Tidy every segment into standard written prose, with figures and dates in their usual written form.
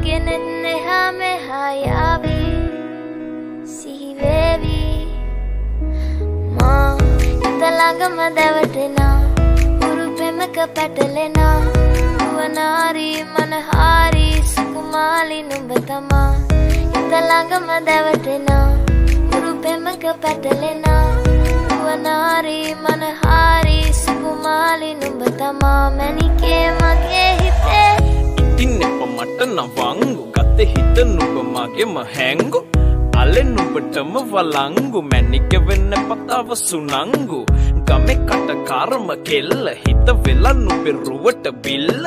mage nenne hame hayavi sihivevi ma italangama davatena uru pemaka patalena nuwanari manahari sukumali numbatama italangama davatena uru pemaka patalena nuwanari manahari sukumali numbatama manike mage hite ඉතින් මට නවංගු ගත්තේ හිත නුඹ මගේම හැංගු අලෙන් නුඹටම වලංගු මැනික වෙන්න පතාව සුනංගු ගමේ කට කර්ම කෙල්ල හිත වෙලා නුඹේ රුවට බිල්ල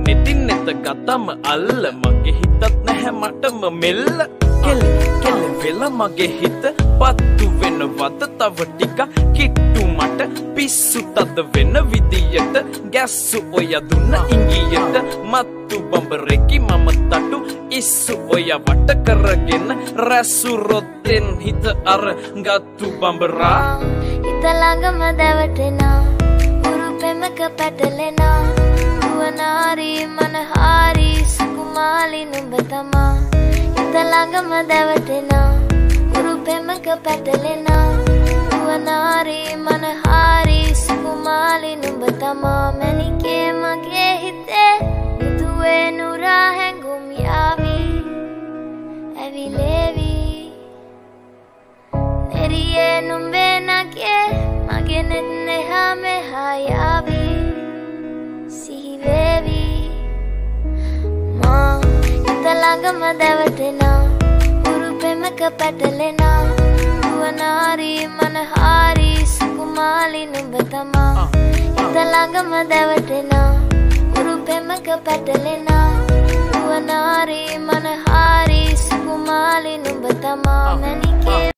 නෙතින් නෙත ගතම අල්ල මගේ හිතත් නැහැ මටම මෙල්ල කෙල්ල කෙල්ල වෙලා මගේ හිත පත්තු වෙනවද තව ටික කිට්ටු මට පිස්සු තද වෙන විදියට ගැස්සු ඔය දුන්න ඉංගියට මත්තු බඹරෙකි මම තටු ඉස්සු ඔය වට කරගෙන රැසු රොත්තෙන් හිත අර ගත්තු බඹරා ඉතලඟම දැවටෙනා උරු පෙමක පැටලෙනා නුවනාරි මනහාරි සුකුමාලි නුඹ තමා ඉතලඟම දැවටෙනා උරු පෙමක පැටලෙනා නුවනාරි මනහාරි සුකුමාලි නුඹ තමා මැනිකේ මගේ හිතේ මුතුවේ නුරා හැඟුම් යාවි ඇවිලේවි නෙරියේ නුඹේ නගේ මගේ නෙන්නේ හාමෙ හායාවි සිහිවේවි මා ඉතලඟම දැවටෙනා උරු පෙමක පැටලෙනා නුවනාරි මනහාරි සුකුමාලි නුඹ තමා ඉතලඟම දැවටෙනා උරු පෙමක පැටලෙනා නුවනාරි මනහාරි සුකුමාලි නුඹ තමා මැනිකේ